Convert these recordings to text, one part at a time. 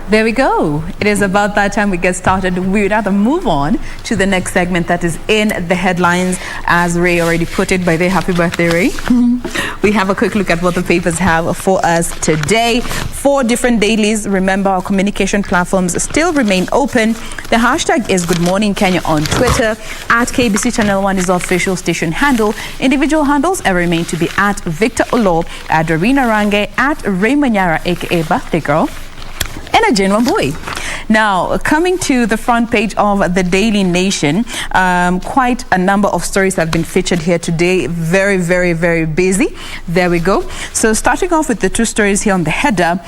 There we go. It is about that time we get started. We would rather move on to the next segment that is in the headlines. As Ray already put it, by the happy birthday, Ray. We have a quick look at what the papers have for us today. 4 different dailies. Remember, our communication platforms still remain open. The hashtag is Good Morning Kenya on Twitter. At KBC Channel 1 is the official station handle. Individual handles remain to be at Victor Oloo, at Doreen Arange, at Regina Manyara, aka Birthday Girl, and a Jain Wambui. Now, coming to the front page of the Daily Nation, quite a number of stories have been featured here today. Very, very, very busy. There we go. So starting off with the 2 stories here on the header,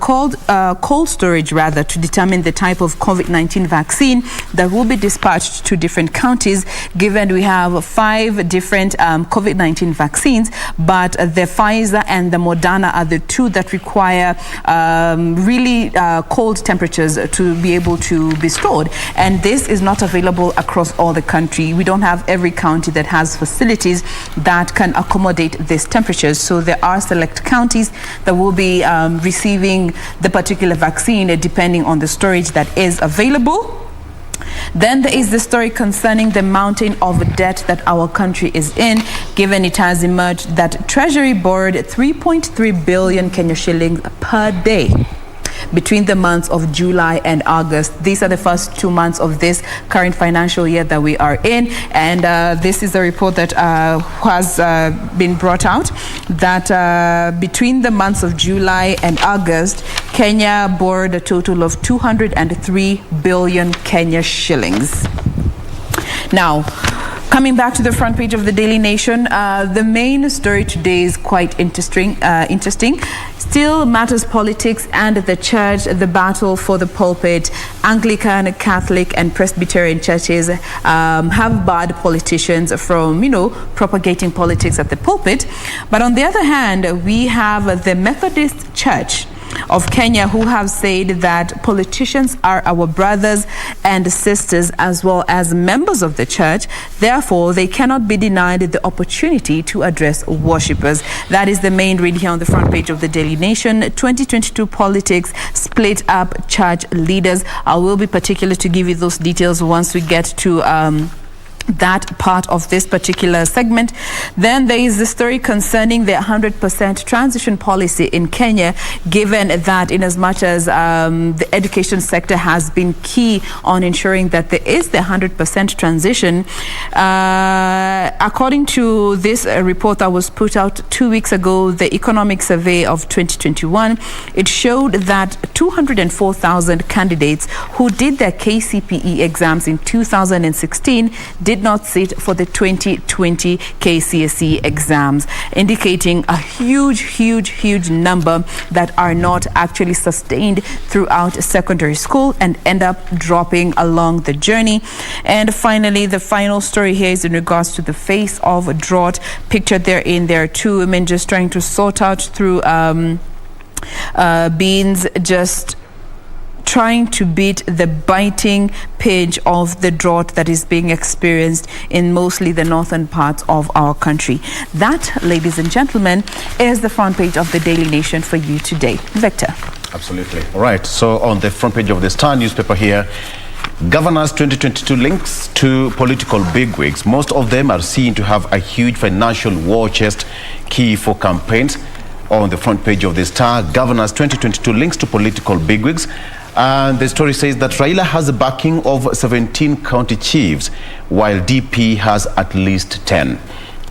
cold storage rather, to determine the type of COVID-19 vaccine that will be dispatched to different counties, given we have 5 different COVID-19 vaccines, but the Pfizer and the Moderna are the 2 that require really cold temperatures to be able to be stored, and this is not available across all the country. We don't have every county that has facilities that can accommodate these temperatures, so there are select counties that will be receiving the particular vaccine depending on the storage that is available. Then there is the story concerning the mountain of debt that our country is in, given it has emerged that Treasury borrowed 3.3 billion Kenya shillings per day between the months of July and August. These are the first 2 months of this current financial year that we are in, and this is a report that has been brought out that between the months of July and August, Kenya borrowed a total of 203 billion Kenya shillings. Now, coming back to the front page of the Daily Nation, the main story today is quite interesting. Still matters politics and the church, the battle for the pulpit. Anglican, Catholic and Presbyterian churches have barred politicians from, propagating politics at the pulpit. But on the other hand, we have the Methodist Church of Kenya, who have said that politicians are our brothers and sisters as well as members of the church. Therefore, they cannot be denied the opportunity to address worshippers. That is the main read here on the front page of the Daily Nation. 2022 politics split up church leaders. I will be particular to give you those details once we get to that part of this particular segment. Then there is the story concerning the 100% transition policy in Kenya, given that in as much as the education sector has been key on ensuring that there is the 100% transition. According to this report that was put out 2 weeks ago, the economic survey of 2021, it showed that 204,000 candidates who did their KCPE exams in 2016 did not sit for the 2020 KCSE exams, indicating a huge number that are not actually sustained throughout secondary school and end up dropping along the journey. And finally, the final story here is in regards to the face of drought. Pictured therein, there are 2 women just trying to sort out through beans, just trying to beat the biting pinch of the drought that is being experienced in mostly the northern parts of our country. That, ladies and gentlemen, is the front page of the Daily Nation for you today. Victor. Absolutely. All right. So on the front page of the Star newspaper here, Governor's 2022 links to political bigwigs. Most of them are seen to have a huge financial war chest, key for campaigns. On the front page of the Star, Governor's 2022 links to political bigwigs. And the story says that Raila has a backing of 17 county chiefs, while DP has at least 10.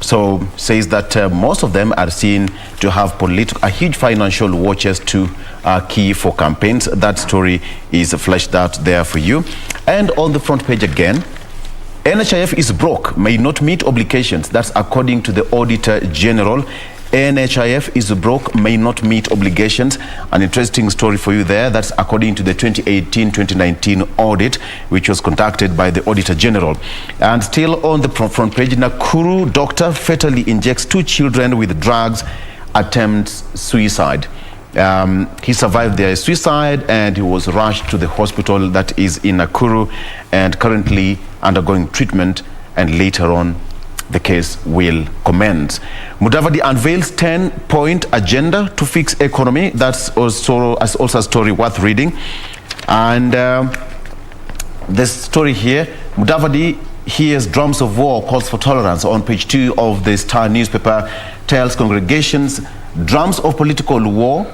So says that most of them are seen to have a huge financial war chest to key for campaigns. That story is fleshed out there for you. And on the front page again, NHIF is broke, may not meet obligations. That's according to the Auditor General. NHIF is broke, may not meet obligations. An interesting story for you there. That's according to the 2018-2019 audit, which was conducted by the Auditor General. And still on the front page, Nakuru doctor fatally injects 2 children with drugs, attempts suicide. He survived their suicide and he was rushed to the hospital that is in Nakuru and currently undergoing treatment, and later on the case will commence. Mudavadi unveils 10-point agenda to fix economy. That's also a story worth reading. And this story here, Mudavadi hears drums of war, calls for tolerance. On page 2 of the Star newspaper, tells congregations drums of political war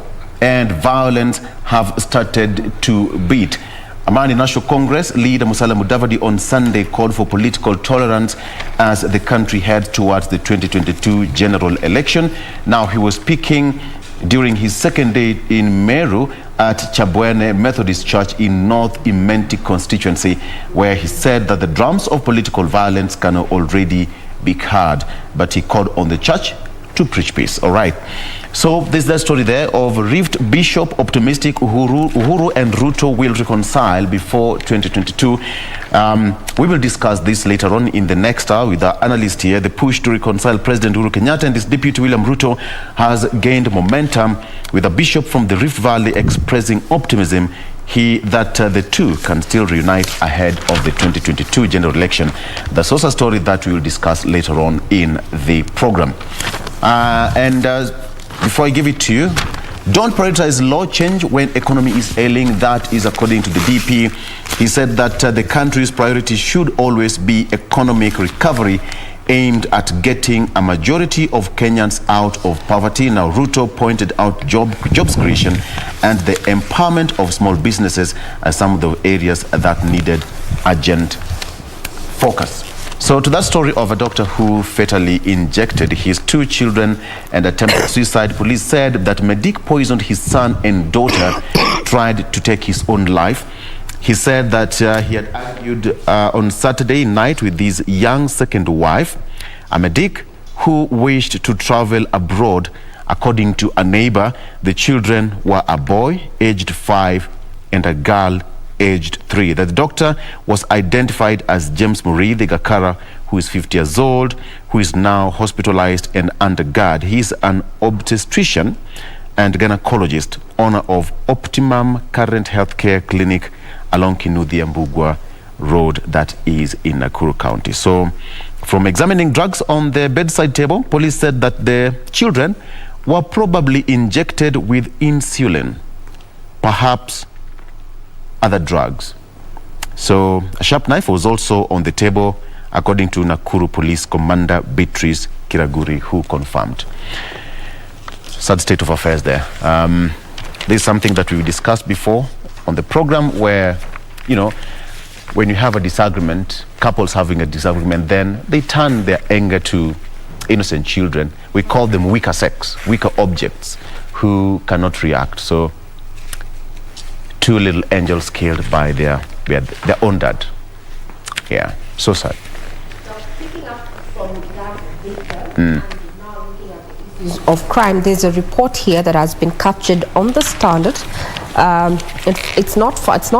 and violence have started to beat. Amani National Congress leader Musalia Mudavadi on Sunday called for political tolerance as the country heads towards the 2022 general election. Now, he was speaking during his second day in Meru at Chabwene Methodist Church in North Imenti constituency, where he said that the drums of political violence can already be heard, but he called on the church to preach peace. All right. So this is the story there of Rift Bishop optimistic Uhuru and Ruto will reconcile before 2022. We will discuss this later on in the next hour with our analyst here. The push to reconcile President Uhuru Kenyatta and his deputy William Ruto has gained momentum, with a bishop from the Rift Valley expressing optimism that the two can still reunite ahead of the 2022 general election. That's also a story that we will discuss later on in the program. Before I give it to you, don't prioritize law change when economy is ailing. That is according to the DP. He said that the country's priority should always be economic recovery aimed at getting a majority of Kenyans out of poverty. Now, Ruto pointed out jobs creation and the empowerment of small businesses as some of the areas that needed urgent focus. So to that story of a doctor who fatally injected his 2 children and attempted suicide, police said that Medic poisoned his son and daughter, tried to take his own life. He said that he had argued on Saturday night with his young second wife, a Medic who wished to travel abroad. According to a neighbor, the children were a boy aged 5 and a girl aged 3. The doctor was identified as James Muriithi Gakara, who is 50 years old, who is now hospitalized and under guard. He is an obstetrician and gynecologist, owner of Optimum Current Healthcare Clinic along Kinuthia Mbugua Road, that is in Nakuru County. So, from examining drugs on their bedside table, police said that the children were probably injected with insulin, perhaps other drugs. So a sharp knife was also on the table, according to Nakuru Police Commander Beatrice Kiraguri, who confirmed. Sad state of affairs there. This is something that we discussed before on the program, where, you know, when you have a disagreement, couples having a disagreement, then they turn their anger to innocent children. We call them weaker sex, weaker objects who cannot react. So 2 little angels killed by their own dad. Yeah, so sad. Now, picking up from that data and now looking at the issues of crime, there's a report here that has been captured on the Standard. It's not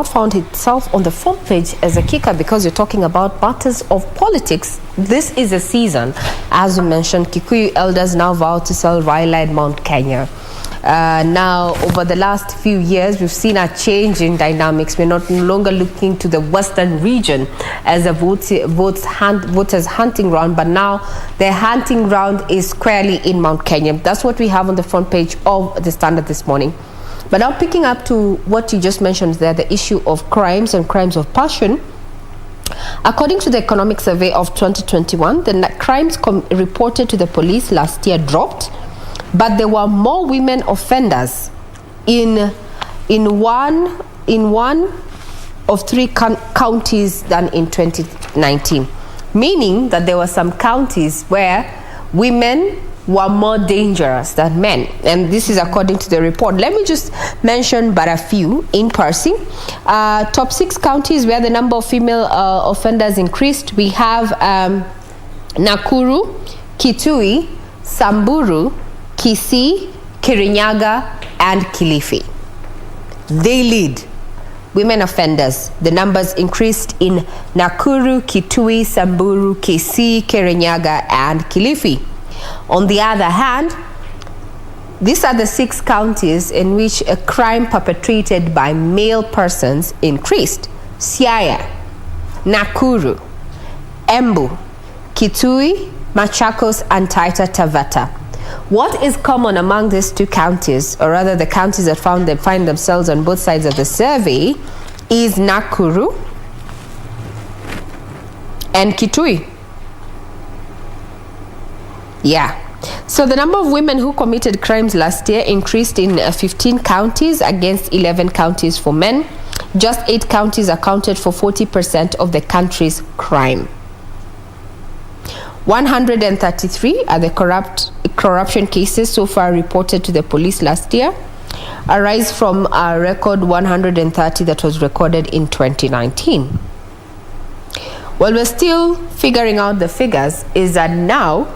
found itself on the front page as a kicker, because you're talking about matters of politics. This is a season, as you mentioned, Kikuyu elders now vow to sell Raila in Mount Kenya. Now, over the last few years, we've seen a change in dynamics. We're no longer looking to the western region as a voters' hunting ground, but now their hunting ground is squarely in Mount Kenya. That's what we have on the front page of the Standard this morning. But now, picking up to what you just mentioned there, the issue of crimes and crimes of passion. According to the economic survey of 2021, the crimes reported to the police last year dropped, but there were more women offenders in one of 3 counties than in 2019, meaning that there were some counties where women were more dangerous than men, and this is according to the report. Let me just mention but a few in passing. Top 6 counties where the number of female offenders increased. We have Nakuru, Kitui, Samburu, Kisii, Kirinyaga, and Kilifi. They lead women offenders. The numbers increased in Nakuru, Kitui, Samburu, Kisii, Kirinyaga, and Kilifi. On the other hand, these are the 6 counties in which a crime perpetrated by male persons increased: Siaya, Nakuru, Embu, Kitui, Machakos and Taita Taveta. What is common among these two counties, or rather the counties that find themselves on both sides of the survey, is Nakuru and Kitui. Yeah. So the number of women who committed crimes last year increased in 15 counties against 11 counties for men. Just 8 counties accounted for 40% of the country's crime. 133 are the corruption cases so far reported to the police last year, a rise from a record 130 that was recorded in 2019. Well, we're still figuring out the figures. Is that now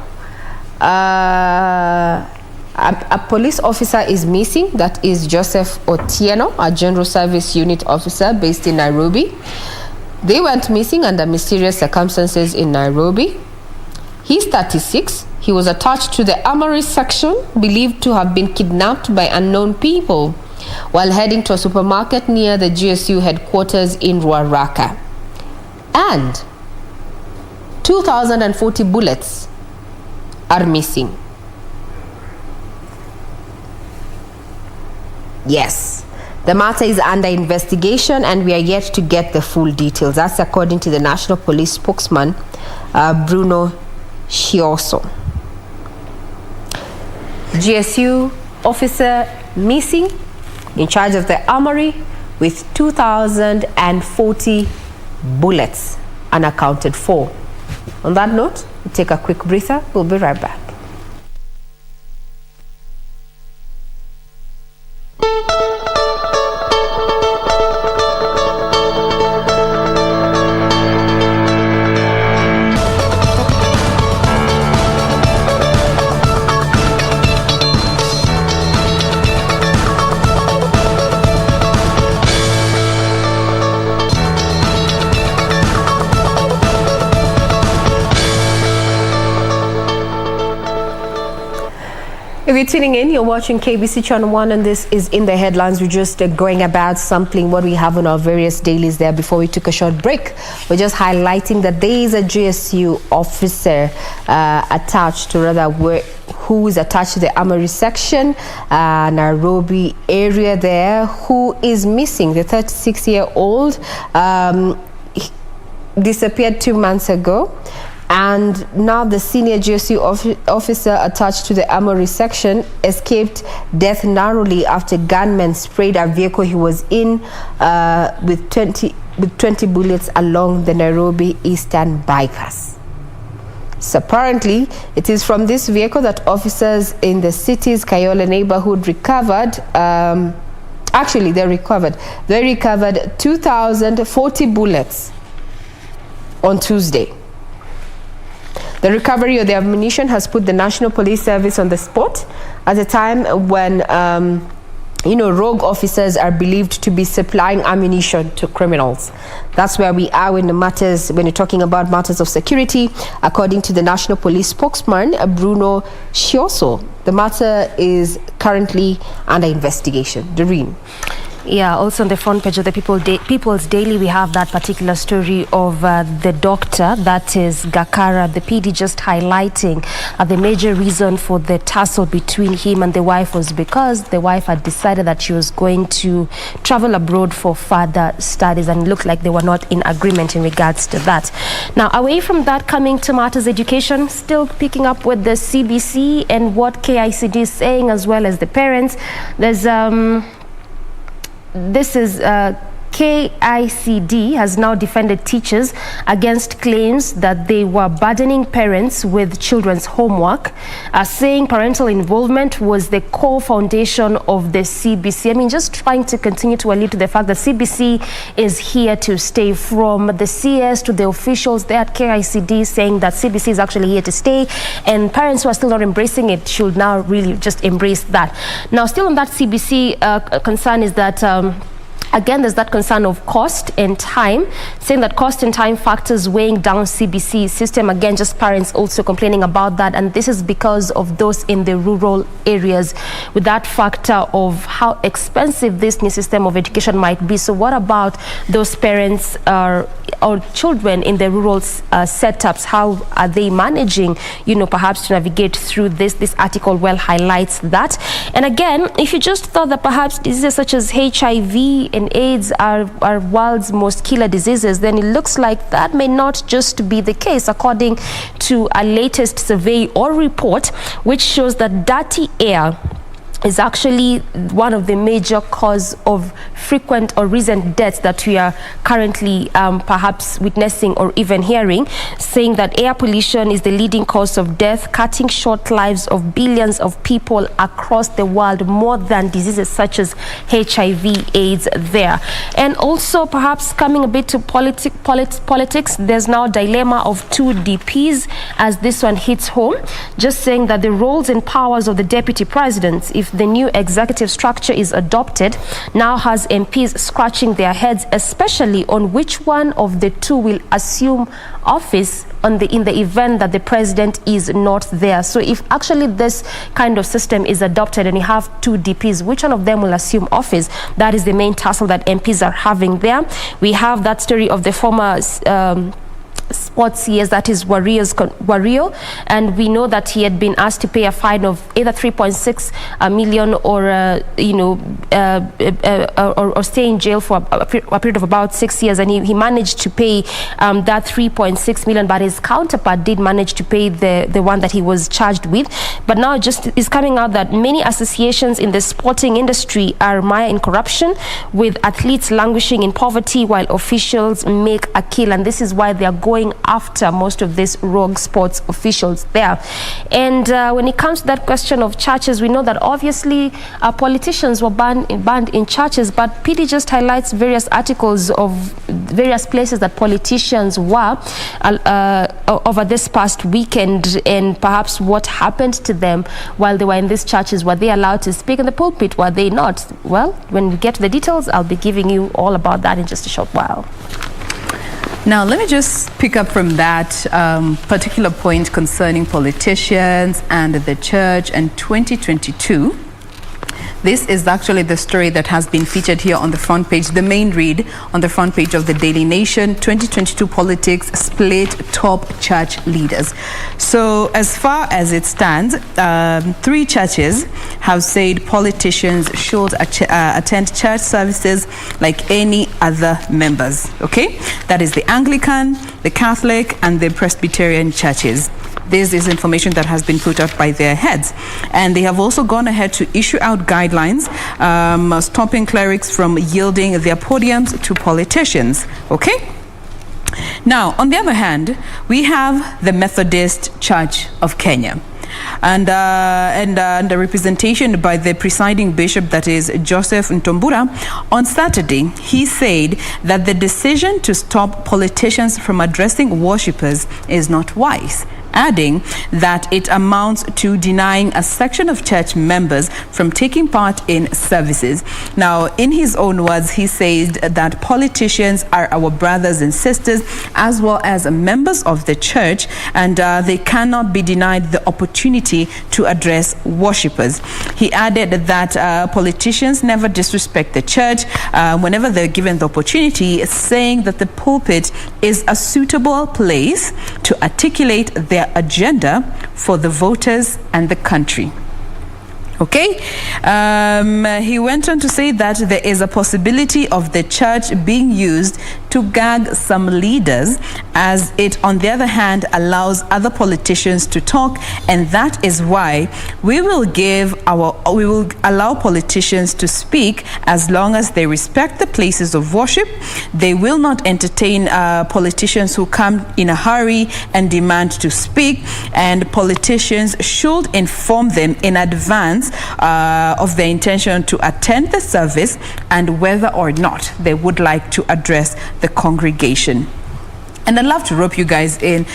a police officer is missing. That is Joseph Otieno, a general service unit officer based in Nairobi. They went missing under mysterious circumstances in Nairobi. He's 36. He was attached to the armory section, believed to have been kidnapped by unknown people while heading to a supermarket near the GSU headquarters in Ruaraka. And 2,040 bullets are missing. Yes, the matter is under investigation and we are yet to get the full details. That's according to the National Police spokesman, Bruno Shioso. GSU officer missing, in charge of the armory, with 2,040 bullets unaccounted for. On that note, we'll take a quick breather. We'll be right back. If you're tuning in, you're watching KBC Channel 1 and this is In the Headlines. We're just going about sampling what we have on our various dailies there before we took a short break. We're just highlighting that there is a GSU officer attached to who is attached to the armory section, Nairobi area there, who is missing. The 36-year-old disappeared 2 months ago. And now the senior GSU officer attached to the armory section escaped death narrowly after gunmen sprayed a vehicle he was in with 20 bullets along the Nairobi Eastern bypass. So apparently, it is from this vehicle that officers in the city's Kayole neighborhood recovered. They recovered 2,040 bullets on Tuesday. The recovery of the ammunition has put the National Police Service on the spot at a time when, rogue officers are believed to be supplying ammunition to criminals. That's where we are when you're talking about matters of security. According to the National Police spokesman, Bruno Shioso, the matter is currently under investigation. Doreen. Yeah, also on the front page of the People's Daily, we have that particular story of the doctor, that is Gakara, the PD, just highlighting the major reason for the tussle between him and the wife was because the wife had decided that she was going to travel abroad for further studies, and it looked like they were not in agreement in regards to that. Now, away from that, coming to matters education, still picking up with the CBC and what KICD is saying, as well as the parents. There's This is KICD has now defended teachers against claims that they were burdening parents with children's homework, saying parental involvement was the core foundation of the CBC. I mean, just trying to continue to allude to the fact that CBC is here to stay, from the CS to the officials there at KICD saying that CBC is actually here to stay, and parents who are still not embracing it should now really just embrace that. Now, still on that CBC concern is that Again, there's that concern of cost and time, saying that cost and time factors weighing down CBC system. Again, just parents also complaining about that, and this is because of those in the rural areas, with that factor of how expensive this new system of education might be. So what about those parents or children in the rural setups? How are they managing, perhaps to navigate through this? This article well highlights that. And again, if you just thought that perhaps diseases such as HIV and AIDS are world's most killer diseases, then it looks like that may not just be the case, according to a latest survey or report, which shows that dirty air is actually one of the major cause of frequent or recent deaths that we are currently perhaps witnessing or even hearing, saying that air pollution is the leading cause of death, cutting short lives of billions of people across the world, more than diseases such as HIV, AIDS there. And also perhaps coming a bit to politics, there's now a dilemma of two DPs as this one hits home, just saying that the roles and powers of the deputy presidents, if the new executive structure is adopted, now has MPs scratching their heads, especially on which one of the two will assume office in the event that the president is not there. So if actually this kind of system is adopted and you have two DPs, which one of them will assume office? That is the main tussle that MPs are having there. We have that story of the former sports CS, that is Wario, and we know that he had been asked to pay a fine of either 3.6 million or stay in jail for a period of about 6 years, and he managed to pay that 3.6 million, but his counterpart did manage to pay the one that he was charged with. But now it just is coming out that many associations in the sporting industry are mired in corruption, with athletes languishing in poverty while officials make a kill, and this is why they are going after most of these rogue sports officials there. And when it comes to that question of churches, we know that obviously politicians were banned in churches, but PD just highlights various articles of various places that politicians were over this past weekend, and perhaps what happened to them while they were in these churches. Were they allowed to speak in the pulpit? Were they not? Well, when we get to the details, I'll be giving you all about that in just a short while. Now, let me just pick up from that particular point concerning politicians and the church and 2022. This is actually the story that has been featured here on the front page, the main read on the front page of the Daily Nation. 2022 politics split top church leaders. So as far as it stands, 3 churches have said politicians should attend church services like any other members. Okay, that is the Anglican, the Catholic, and the Presbyterian churches. This is information that has been put out by their heads. And they have also gone ahead to issue out guidelines stopping clerics from yielding their podiums to politicians. Okay? Now, on the other hand, we have the Methodist Church of Kenya. And the representation by the presiding bishop, that is Joseph Ntombura, on Saturday, he said that the decision to stop politicians from addressing worshippers is not wise, adding that it amounts to denying a section of church members from taking part in services. Now, in his own words, he said that politicians are our brothers and sisters as well as members of the church, and they cannot be denied the opportunity to address worshippers. He added that politicians never disrespect the church whenever they're given the opportunity, saying that the pulpit is a suitable place to articulate their agenda for the voters and the country. Okay, he went on to say that there is a possibility of the church being used to gag some leaders, as it on the other hand allows other politicians to talk, and that is why we will allow politicians to speak as long as they respect the places of worship. They will not entertain politicians who come in a hurry and demand to speak, and politicians should inform them in advance of their intention to attend the service and whether or not they would like to address the congregation. And I'd love to rope you guys in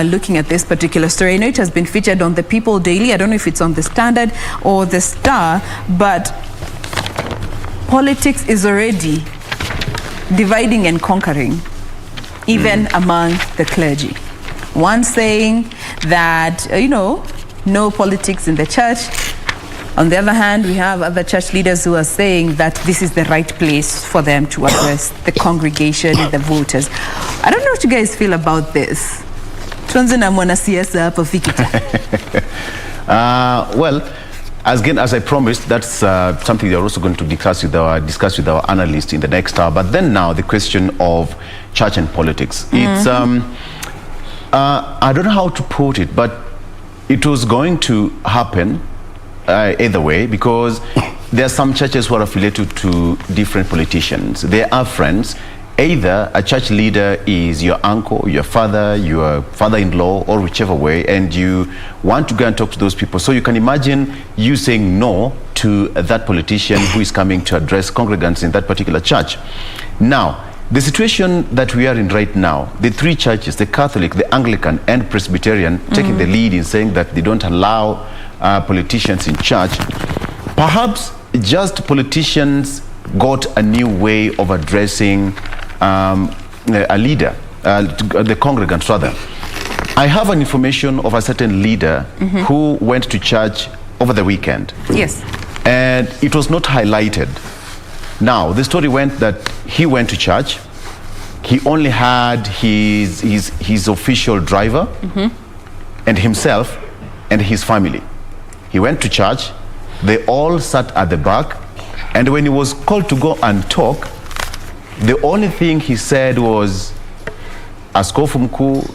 looking at this particular story. I know it has been featured on the People Daily. I don't know if it's on the Standard or the Star, but politics is already dividing and conquering, even among the clergy. One saying that, no politics in the church. On the other hand, we have other church leaders who are saying that this is the right place for them to address the congregation, the voters. I don't know what you guys feel about this. Well, as I promised, that's something they're also going to discuss with our analyst in the next hour. But then now the question of church and politics. It's I don't know how to put it, but it was going to happen either way, because there are some churches who are affiliated to different politicians. They are friends. Either a church leader is your uncle, your father, your father-in-law, or whichever way, and you want to go and talk to those people. So you can imagine you saying no to that politician who is coming to address congregants in that particular church. Now, the situation that we are in right now, the three churches, the Catholic, the Anglican, and Presbyterian, taking the lead in saying that they don't allow politicians in church, perhaps just politicians got a new way of addressing a leader, the congregants rather. I have an information of a certain leader who went to church over the weekend. Yes. And it was not highlighted. Now, the story went that he went to church. He only had his official driver and himself and his family. He went to church. They all sat at the back. And when he was called to go and talk, the only thing he said was, Askofu mkuu,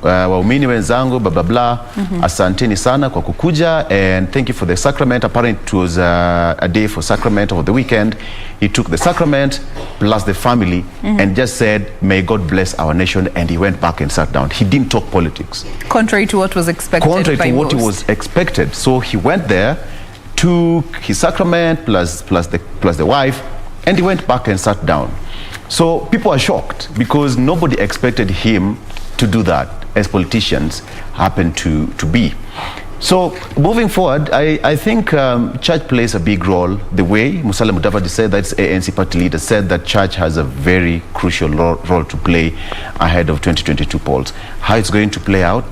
waumini wenzangu, blah, blah, blah, asanteni sana kwa kukuja, and thank you for the sacrament. Apparently it was a day for sacrament over the weekend. He took the sacrament plus the family and just said, may God bless our nation, and he went back and sat down. He didn't talk politics. Contrary to what was expected Contrary by to what most. was expected. So he went there, took his sacrament plus the wife, and he went back and sat down. So people are shocked because nobody expected him to do that, as politicians happen to be. So moving forward, I think church plays a big role. The way Musalia Mudavadi said, that's ANC party leader, said that church has a very crucial role to play ahead of 2022 polls. How it's going to play out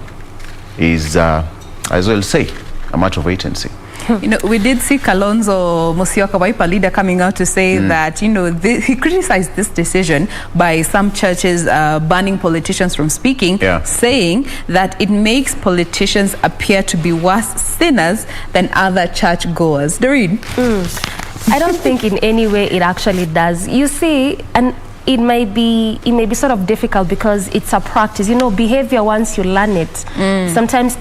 is, as well say, a matter of wait and see. We did see Kalonzo Musyoka, Wiper leader, coming out to say that, he criticized this decision by some churches banning politicians from speaking, saying that it makes politicians appear to be worse sinners than other churchgoers. Doreen? I don't think in any way it actually does. You see, and it may be sort of difficult because it's a practice. Behavior, once you learn it, sometimes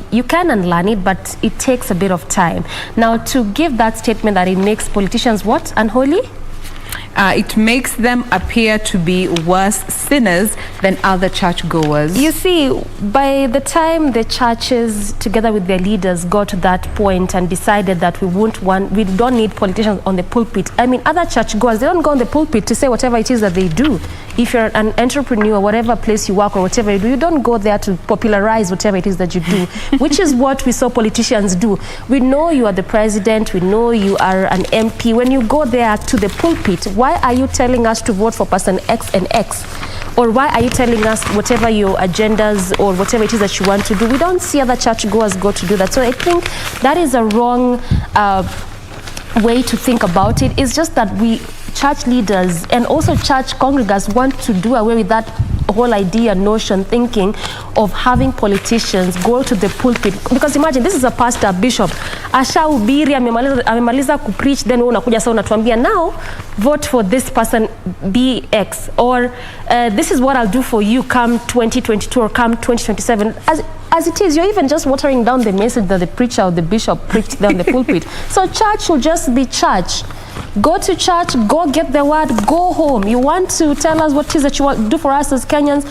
you can unlearn it, but it takes a bit of time. Now, to give that statement that it makes politicians what? Unholy? It makes them appear to be worse sinners than other churchgoers. You see, by the time the churches, together with their leaders, got to that point and decided that we don't need politicians on the pulpit. I mean, other churchgoers, they don't go on the pulpit to say whatever it is that they do. If you're an entrepreneur, whatever place you work or whatever you do, you don't go there to popularize whatever it is that you do, which is what we saw politicians do. We know you are the president, we know you are an MP. When you go there to the pulpit, why are you telling us to vote for person X and X? Or why are you telling us whatever your agendas or whatever it is that you want to do? We don't see other churchgoers go to do that. So I think that is a wrong way to think about it. It's just that church leaders and also church congregants want to do away with that whole idea, notion, thinking of having politicians go to the pulpit. Because imagine, this is a pastor, bishop, ashahubiri, amemaliza kupreach, then unakuja sasa unatuambia, now vote for this person BX, or this is what I'll do for you come 2022 or come 2027. As it is, you're even just watering down the message that the preacher or the bishop preached down the pulpit. So church should just be church. Go to church, go get the word, go home. You want to tell us what it is that you want to do for us as Kenyans?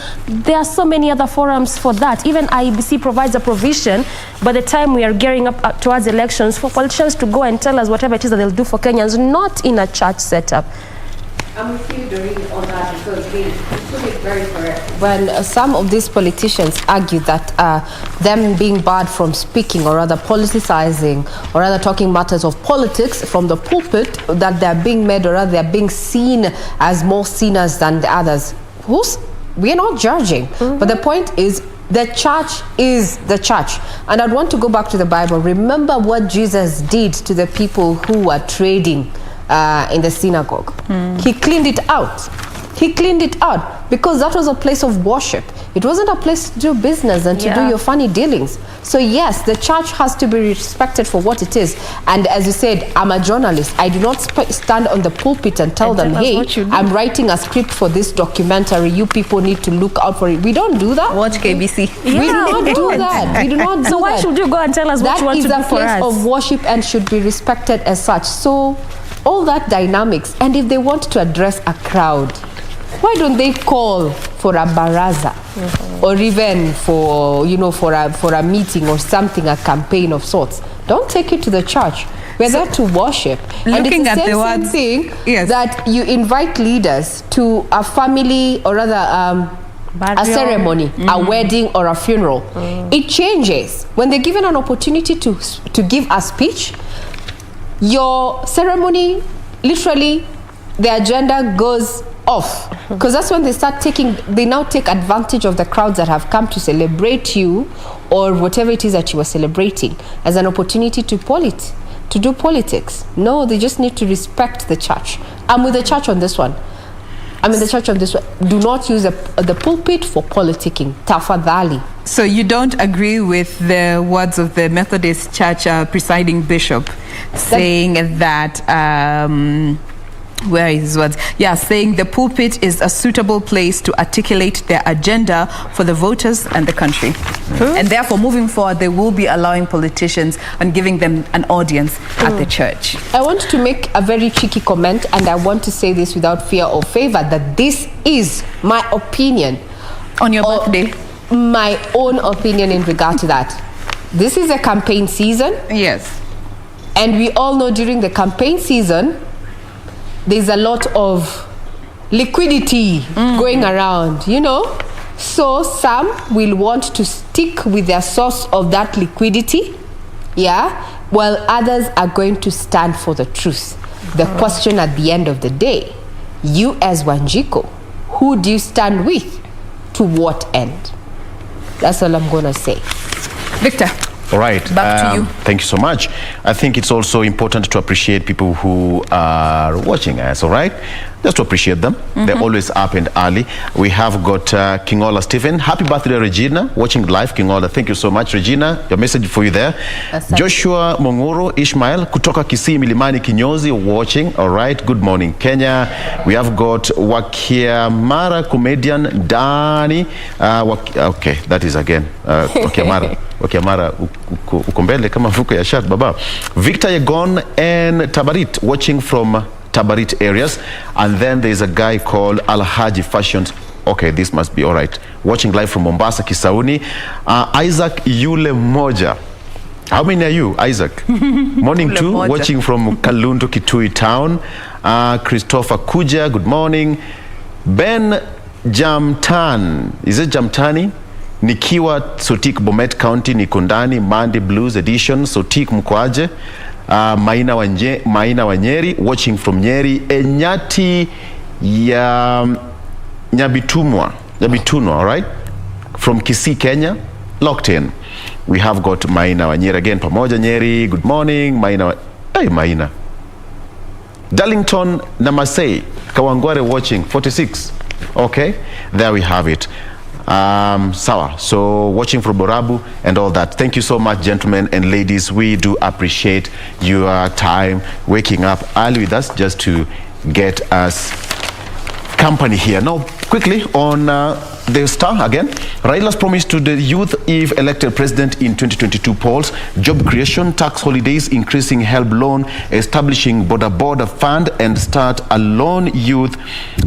There are so many other forums for that. Even IEBC provides a provision by the time we are gearing up towards elections for politicians to go and tell us whatever it is that they'll do for Kenyans, not in a church setup. I'm with you, Doreen, on that, because put it very correct. When some of these politicians argue that them being barred from speaking, or rather politicizing, or rather talking matters of politics from the pulpit, that they're being made, or rather they're being seen as more sinners than the others. We're not judging, but the point is, the church is the church. And I'd want to go back to the Bible. Remember what Jesus did to the people who were trading in the synagogue. He cleaned it out. He cleaned it out because that was a place of worship. It wasn't a place to do business and to do your funny dealings. So yes, the church has to be respected for what it is. And as you said, I'm a journalist. I do not stand on the pulpit and tell them, hey, I'm writing a script for this documentary. You people need to look out for it. We don't do that. Watch KBC. We do not do that. We do not do that. So why should you go and tell us what you want to do for us? That is a place of worship and should be respected as such. So all that dynamics, and if they want to address a crowd, why don't they call for a baraza, or even for, you know, for a meeting or something, a campaign of sorts? Don't take it to the church. We're there to worship. And it's the same thing that you invite leaders to a family, or rather a ceremony, a wedding or a funeral. It changes. When they're given an opportunity to give a speech, your ceremony, literally, the agenda goes off, because that's when they now take advantage of the crowds that have come to celebrate you, or whatever it is that you are celebrating, as an opportunity to do politics. No, they just need to respect the church. I'm with the church on this one. Do not use the pulpit for politicking. Tafadhali. So you don't agree with the words of the Methodist Church presiding bishop saying that where is his words? Yeah, saying the pulpit is a suitable place to articulate their agenda for the voters and the country. And therefore, moving forward, they will be allowing politicians and giving them an audience at the church. I want to make a very cheeky comment, and I want to say this without fear or favor, that this is my opinion. On your birthday? My own opinion in regard to that. This is a campaign season. Yes. And we all know during the campaign season, there's a lot of liquidity going around, you know. So some will want to stick with their source of that liquidity, while others are going to stand for the truth. The question at the end of the day, you as Wanjiku, who do you stand with? To what end? That's all I'm going to say. Victor. All right. Back to you. Thank you so much. I think it's also important to appreciate people who are watching us, all right? Just to appreciate them. They're always up and early. We have got Kingola Stephen. Happy birthday, Regina. Watching live, Kingola. Thank you so much, Regina. Your message for you there. Joshua Mongoro Ishmael, kutoka Kisii Milimani Kinyozi, watching. All right. Good morning, Kenya. We have got Wakiamara comedian Dani. Okay, that is again. Wakiamara uko mbele kama vuko ya shat baba. Victor Yegon and Tabarit watching from Tabarit areas, and then there's a guy called Alhaji Fashions. Okay, this must be all right. Watching live from Mombasa Kisauni. Isaac Yule Moja. How many are you, Isaac? Morning too. Watching from Kalundu Kitui town. Christopher Kuja, good morning. Ben Jamtan, is it Jamtani? Nikiwa Sotik Bomet County, Nikondani, Mandi Blues Edition, Sotik Mkwaje, Maina Wanyeri, watching from Nyeri, Enyati ya Nyabitunwa, all right? From Kisii, Kenya, locked in. We have got Maina Wanyeri again, Pamoja Nyeri, good morning, Maina. Darlington Namasei, Kawangware watching, 46. Okay, there we have it. Sawa, so watching from Borabu and all that. Thank you so much, gentlemen and ladies. We do appreciate your time waking up early with us just to get us company here. Now, quickly on the Star again. Raila's promise to the youth if elected president in 2022 polls: job creation, tax holidays, increasing help loan, establishing border fund, and start a lone youth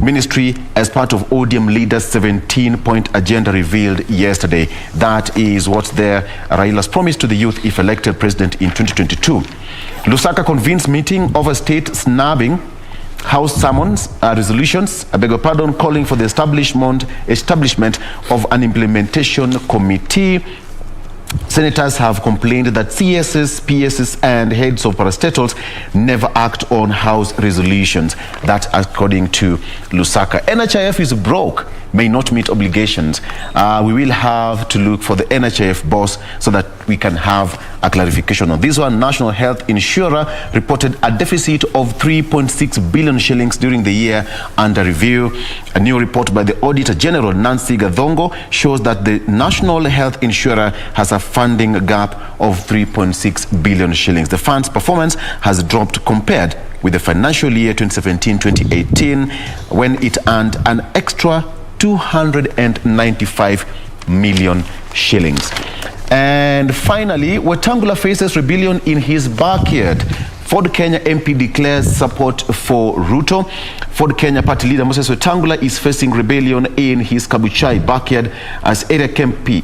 ministry as part of ODM leader's 17-point agenda revealed yesterday. That is what's there. Raila's promise to the youth if elected president in 2022. Lusaka convenes meeting over state snubbing House summons resolutions, I beg your pardon, calling for the establishment of an implementation committee. Senators have complained that CSs, PSs, and heads of parastatals never act on House resolutions. That, according to Lusaka. NHIF is broke, may not meet obligations. We will have to look for the NHIF boss so that we can have a clarification on this one. National Health Insurer reported a deficit of 3.6 billion shillings during the year under review. A new report by the Auditor General, Nancy Gathongo, shows that the National Health Insurer has a funding gap of 3.6 billion shillings. The fund's performance has dropped compared with the financial year 2017-2018, when it earned an extra 295 million shillings. And finally, Wetangula faces rebellion in his backyard. Ford Kenya MP declares support for Ruto. Ford Kenya party leader Moses Wetangula is facing rebellion in his Kabuchai backyard as area MP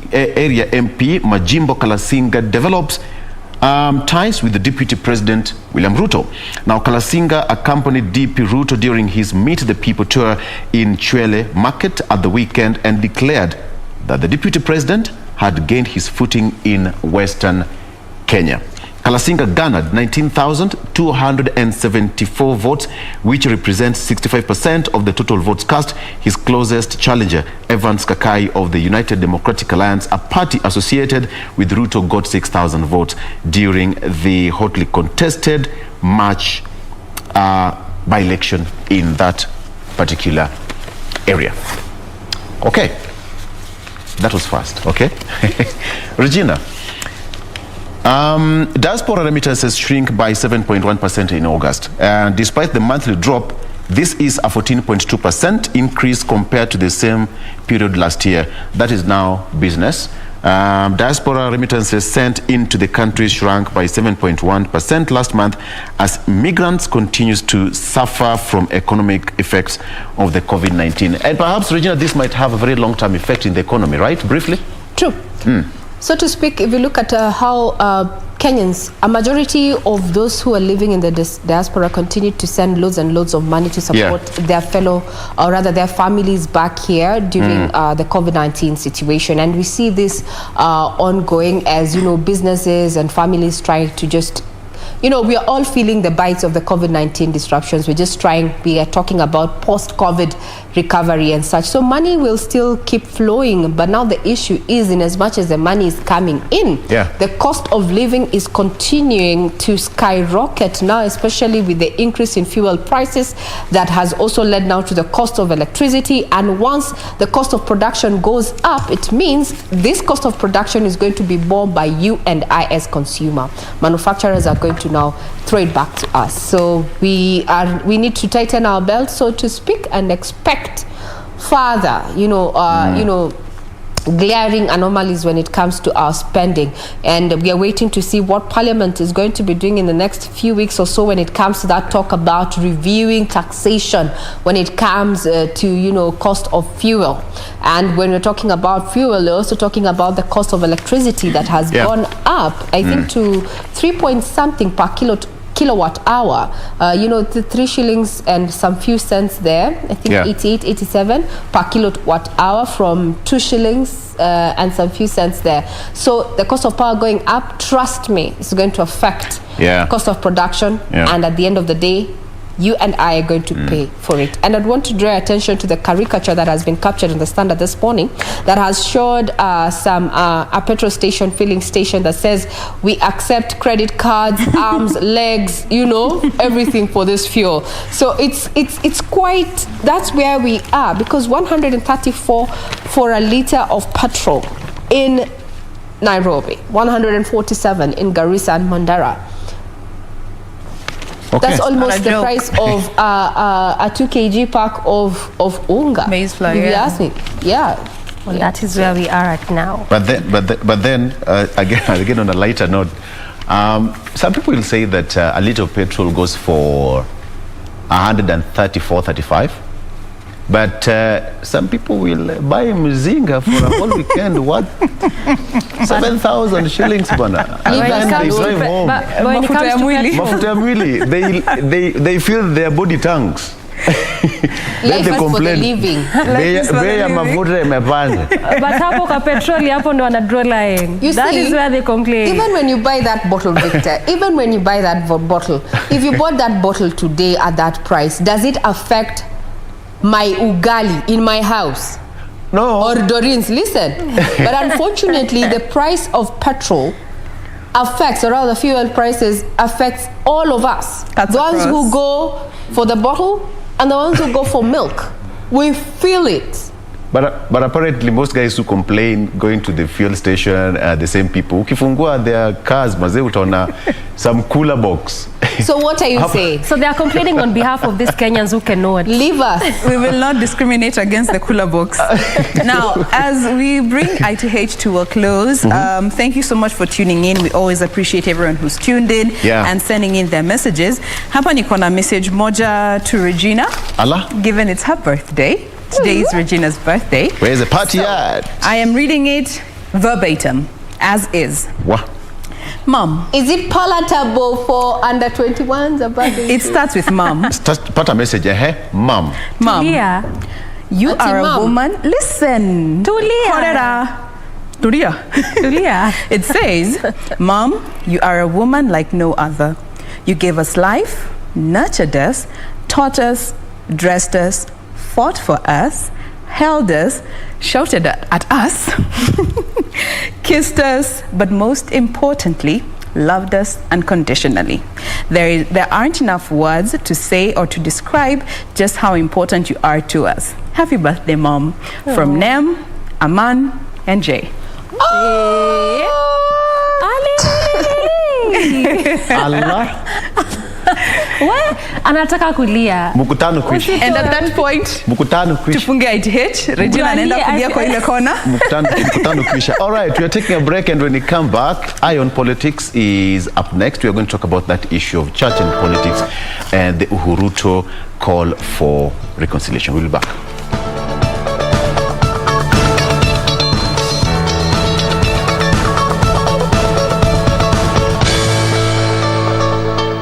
Majimbo Kalasinga develops ties with the Deputy President William Ruto. Now, Kalasinga accompanied DP Ruto during his Meet the People tour in Chwele Market at the weekend and declared that the Deputy President had gained his footing in Western Kenya. Kalasinga garnered 19,274 votes, which represents 65% of the total votes cast. His closest challenger, Evans Kakai of the United Democratic Alliance, a party associated with Ruto, got 6,000 votes during the hotly contested March by-election in that particular area. Okay, that was fast, okay? Regina. Diaspora remittances shrink by 7.1% in August. Despite the monthly drop, this is a 14.2% increase compared to the same period last year. That is now business. Diaspora remittances sent into the country shrank by 7.1% last month as migrants continues to suffer from economic effects of the COVID-19. And perhaps, Regina, this might have a very long-term effect in the economy, right? Briefly? True. So to speak, if you look at how Kenyans, a majority of those who are living in the diaspora continue to send loads and loads of money to support their fellow, or rather their families back here during the COVID-19 situation. And we see this ongoing as, businesses and families trying to just, we are all feeling the bites of the COVID-19 disruptions. We are talking about post-COVID recovery and such. So money will still keep flowing, but now the issue is, in as much as the money is coming in, the cost of living is continuing to skyrocket now, especially with the increase in fuel prices that has also led now to the cost of electricity. And once the cost of production goes up, it means this cost of production is going to be borne by you and I as consumer. Manufacturers are going to now throw it back to us. So we need to tighten our belt, so to speak, and expect further, glaring anomalies when it comes to our spending. And we are waiting to see what Parliament is going to be doing in the next few weeks or so when it comes to that talk about reviewing taxation when it comes to, cost of fuel. And when we're talking about fuel, we're also talking about the cost of electricity that has gone up, I think, to 3-point-something per kilowatt hour, 3 shillings and some few cents there, I think 88, 87 per kilowatt hour from 2 shillings and some few cents there. So the cost of power going up, trust me, it's going to affect cost of production, and at the end of the day, you and I are going to pay for it. And I'd want to draw attention to the caricature that has been captured in the Standard this morning that has showed a petrol station, filling station, that says, we accept credit cards, arms, legs, everything for this fuel. So it's quite, that's where we are, because 134 for a litre of petrol in Nairobi, 147 in Garissa and Mandera. Okay. That's almost the price of a 2 kg pack of unga. Maize flour, if you ask me. Well, that is where we are at now. But then again on a lighter note, some people will say that a liter of petrol goes for 134, 35. But some people will buy mzinga for a whole weekend. What? 7,000 shillings, bana. And then they drive home. But when it comes to Mafuta ya mwili, they fill their body tanks. Then they complain. Bei ya mafuta imepanda. But hapo kwa petroli hapo ndo wana draw line. That is where they complain. Even when you buy that bottle, Victor, even when you buy that bottle, if you bought that bottle today at that price, does it affect my ugali in my house? No. Or Doreen's? Listen. But unfortunately, the price of petrol affects, or rather fuel prices affects all of us. That's the ones who go for the bottle and the ones who go for milk. We feel it. But apparently most guys who complain going to the fuel station are the same people. Ukifungua their cars, maze utaona some cooler box. So what are you saying? So they are complaining on behalf of these Kenyans who cannot. Leave us. We will not discriminate against the cooler box. Now, as we bring ITH to a close, thank you so much for tuning in. We always appreciate everyone who's tuned in and sending in their messages. Hapa niko na message moja to Regina. Allah. Given it's her birthday. Today is Regina's birthday. Where's the party at? I am reading it verbatim, as is. What? Mom. Is it palatable for under 21s? It starts with mom. Put a message, Mom. Mom. You are a woman. Listen. Tulia. It says, Mom, you are a woman like no other. You gave us life, nurtured us, taught us, dressed us, fought for us, held us, shouted at us, kissed us, but most importantly, loved us unconditionally. There aren't enough words to say or to describe just how important you are to us. Happy birthday, Mom. From Nem, Aman, and Jay. Allah. What? Anataka kulia. Mkutano kwisha. And at that point, mkutano kwisha. Tufunge ITH. Regina anaenda kulia kwa ile kona. Mkutano kwisha. All right, we are taking a break, and when we come back, Eye on Politics is up next. We are going to talk about that issue of church and politics and the Uhuruto call for reconciliation. We'll be back.